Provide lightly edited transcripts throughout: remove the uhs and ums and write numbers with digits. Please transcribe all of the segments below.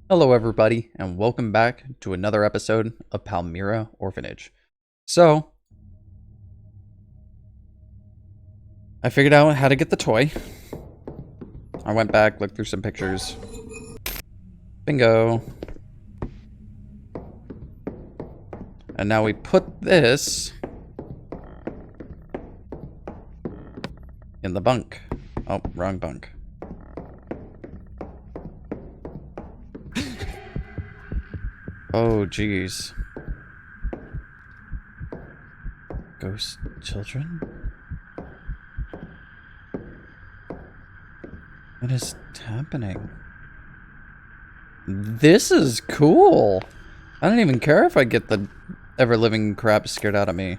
Hello everybody, and welcome back to another episode of Palmyra Orphanage. So, I figured out how to get the toy. I went back, looked through some pictures. Bingo. And now we put this in the bunk. Oh, wrong bunk. Oh, geez. Ghost children? What is happening? This is cool. I don't even care if I get the ever-living crap scared out of me.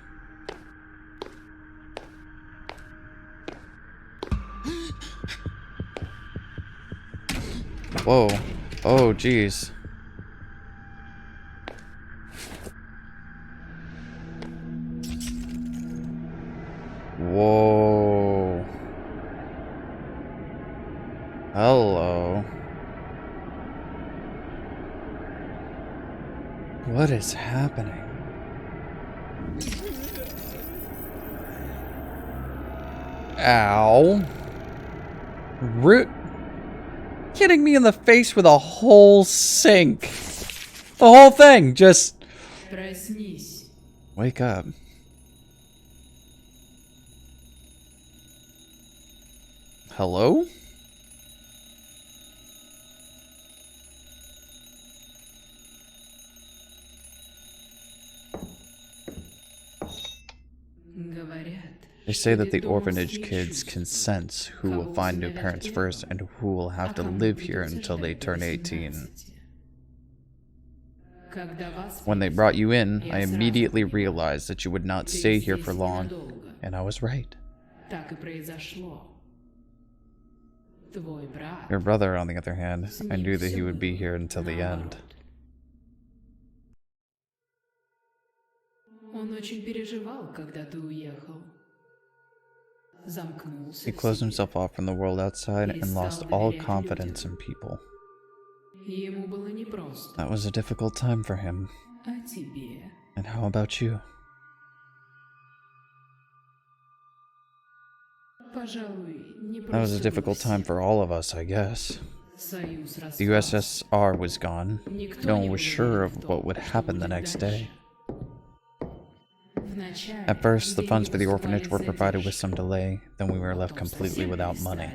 Whoa. Oh, geez. Whoa. Hello. What is happening? Ow. Root. Hitting me in the face with a whole sink. The whole thing. Just. Wake up. Hello? They say that the orphanage kids can sense who will find new parents first and who will have to live here until they turn 18. When they brought you in, I immediately realized that you would not stay here for long, and I was right. Your brother, on the other hand, I knew that he would be here until the end. He closed himself off from the world outside and lost all confidence in people. That was a difficult time for him. And how about you? That was a difficult time for all of us, I guess. The USSR was gone. No one was sure of what would happen the next day. At first, the funds for the orphanage were provided with some delay, then we were left completely without money.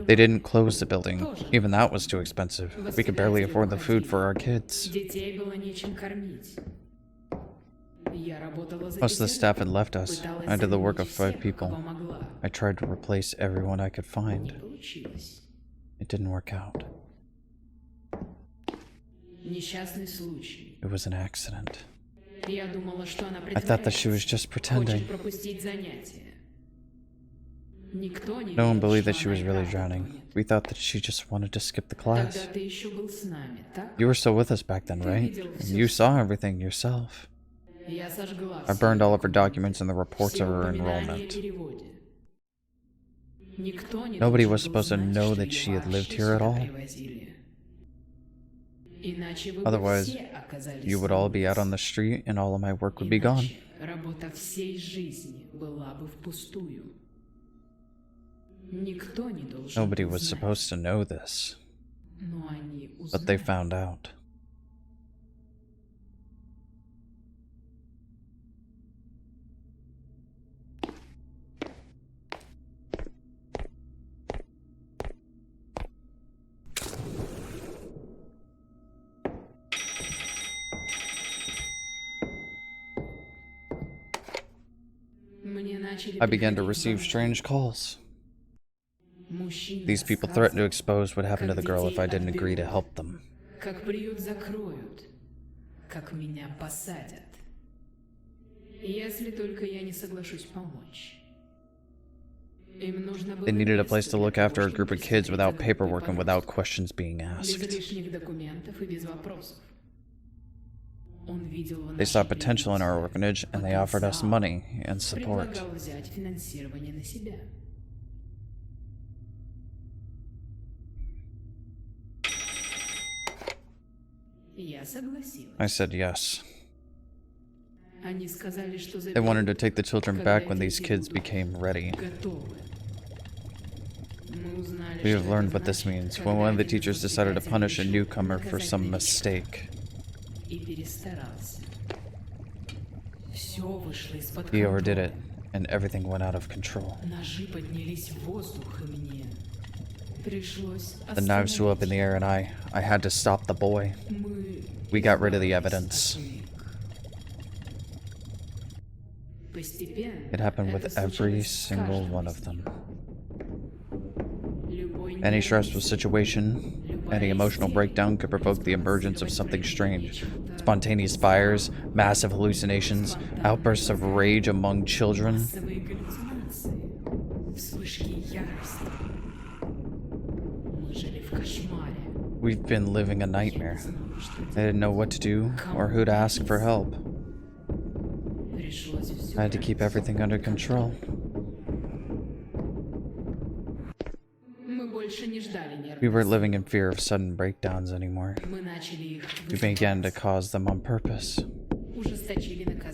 They didn't close the building. Even that was too expensive. We could barely afford the food for our kids. Most of the staff had left us. I did the work of 5 people. I tried to replace everyone I could find. It didn't work out. It was an accident. I thought that she was just pretending. No one believed that she was really drowning. We thought that she just wanted to skip the class. You were still with us back then, right? And you saw everything yourself. I burned all of her documents and the reports of her enrollment. Nobody was supposed to know that she had lived here at all. Otherwise, you would all be out on the street and all of my work would be gone. Nobody was supposed to know this, but they found out. I began to receive strange calls. These people threatened to expose what happened to the girl if I didn't agree to help them. They needed a place to look after a group of kids without paperwork and without questions being asked. They saw potential in our orphanage, and they offered us money and support. I said yes. They wanted to take the children back when these kids became ready. We have learned what this means. When one of the teachers decided to punish a newcomer for some mistake. He overdid it, and everything went out of control. The knives flew up in the air and I had to stop the boy. We got rid of the evidence. It happened with every single one of them. Any stressful situation, any emotional breakdown could provoke the emergence of something strange. Spontaneous fires, massive hallucinations, outbursts of rage among children. We've been living a nightmare. I didn't know what to do or who to ask for help. I had to keep everything under control. We weren't living in fear of sudden breakdowns anymore. We began to cause them on purpose.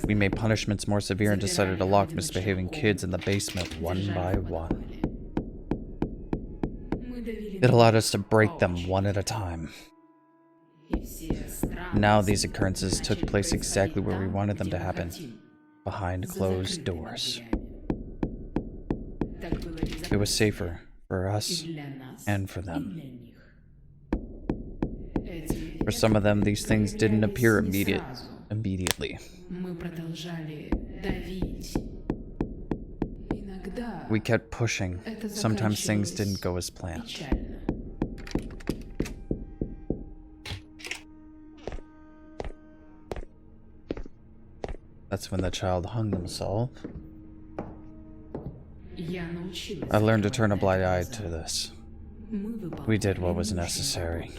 We made punishments more severe and decided to lock misbehaving kids in the basement one by one. It allowed us to break them one at a time. Now these occurrences took place exactly where we wanted them to happen, behind closed doors. It was safer for us and for them. For some of them, these things didn't appear immediately. We kept pushing. Sometimes things didn't go as planned. That's when the child hung themselves. I learned to turn a blind eye to this. We did what was necessary.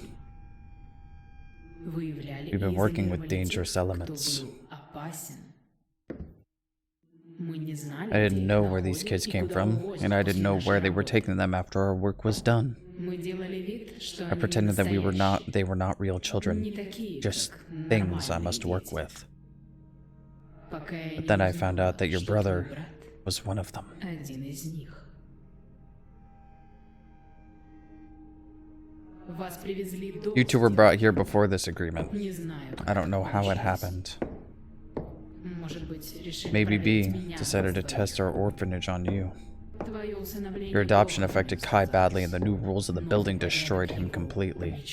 We've been working with dangerous elements. I didn't know where these kids came from, and I didn't know where they were taking them after our work was done. I pretended that they were not real children, just things I must work with. But then I found out that your brother was one of them. You two were brought here before this agreement. I don't know how it happened. Maybe B decided to test our orphanage on you. Your adoption affected Kai badly, and the new rules of the building destroyed him completely.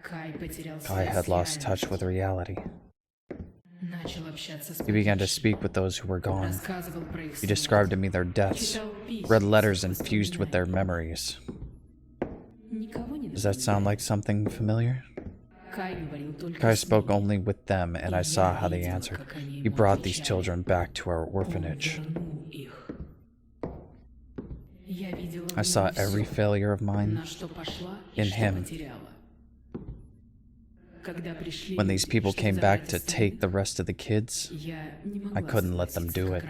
Kai had lost touch with reality. He began to speak with those who were gone. He described to me their deaths, read letters infused with their memories. Does that sound like something familiar? Kai spoke only with them, and I saw how they answered. He brought these children back to our orphanage. I saw every failure of mine in him. When these people came back to take the rest of the kids, I couldn't let them do it.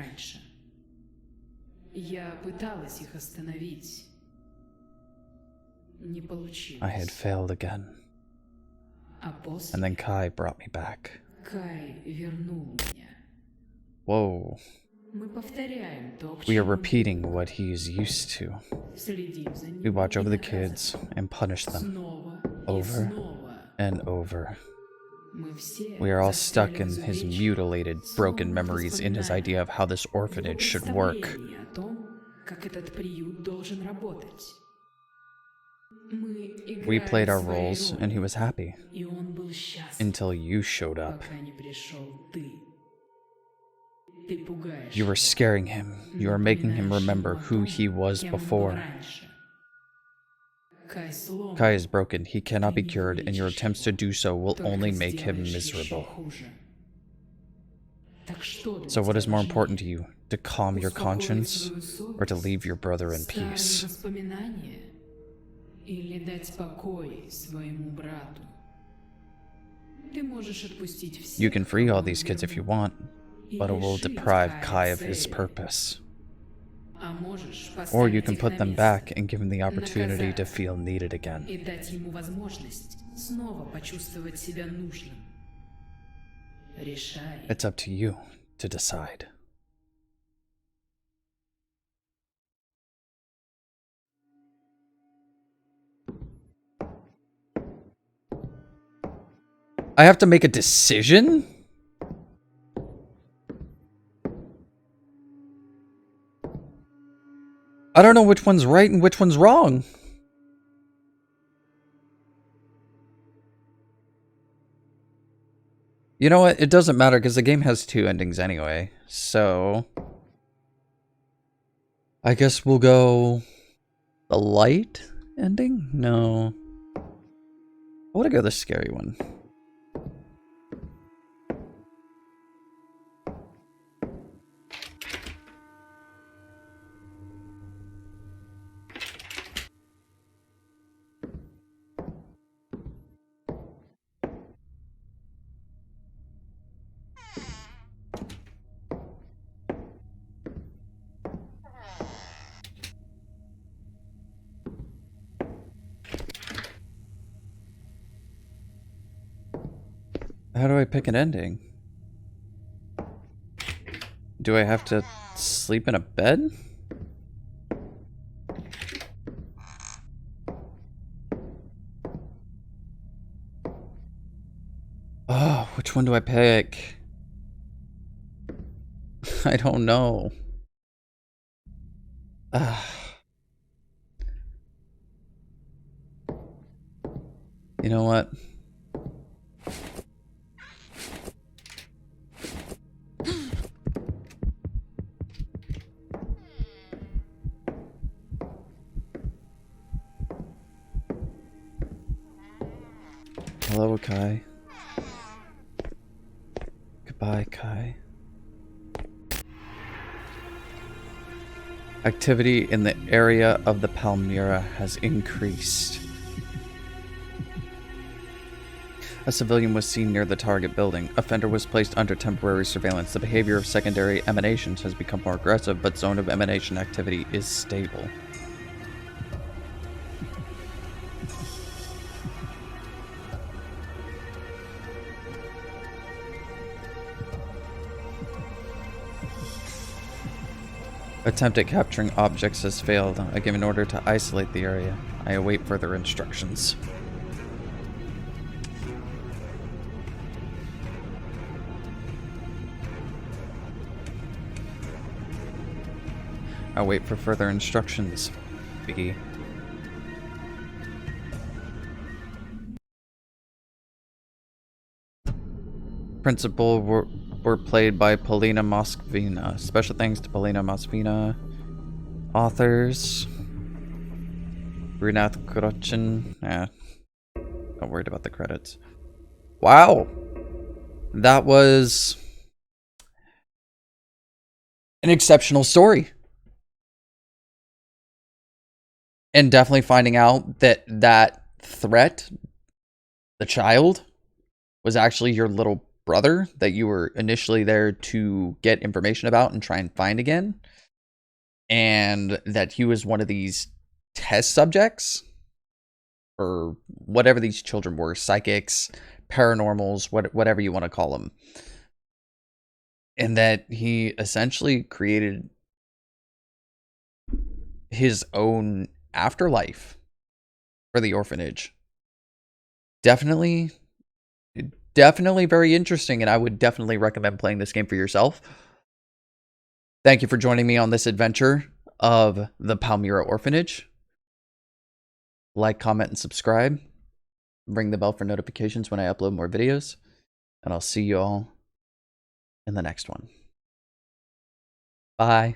I had failed again. And then Kai brought me back. Whoa. We are repeating what he is used to. We watch over the kids and punish them over and over. We are all stuck in his mutilated, broken memories, in his idea of how this orphanage should work. We played our roles, and he was happy. Until you showed up. You were scaring him. You were making him remember who he was before. Kai is broken. He cannot be cured, and your attempts to do so will only make him miserable. So what is more important to you? To calm your conscience, or to leave your brother in peace? You can free all these kids if you want, but it will deprive Kai of his purpose. Or you can put them back and give him the opportunity to feel needed again. It's up to you to decide. I have to make a decision? I don't know which one's right and which one's wrong. You know what? It doesn't matter because the game has 2 endings anyway. So I guess we'll go the light ending? No. I want to go the scary one. How do I pick an ending? Do I have to sleep in a bed? Oh, which one do I pick? I don't know. You know what? Hello, Kai. Goodbye, Kai. Activity in the area of the Palmyra has increased. A civilian was seen near the target building. Offender was placed under temporary surveillance. The behavior of secondary emanations has become more aggressive, but zone of emanation activity is stable. Attempt at capturing objects has failed. I give an order to isolate the area. I await further instructions. I'll wait for further instructions, Biggie. Principal were played by Polina Moskvina. Special thanks to Polina Moskvina. Authors. Brunat Krochin. Not worried about the credits. Wow. That was an exceptional story. And definitely finding out that that threat, the child, was actually your little brother that you were initially there to get information about and try and find again. And that he was one of these test subjects, or whatever these children were, psychics, paranormals, whatever you want to call them. And that he essentially created his own afterlife for the orphanage. Definitely very interesting, and I would definitely recommend playing this game for yourself. Thank you for joining me on this adventure of the Palmyra Orphanage. Like, comment, and subscribe. Ring the bell for notifications when I upload more videos. And I'll see you all in the next one. Bye.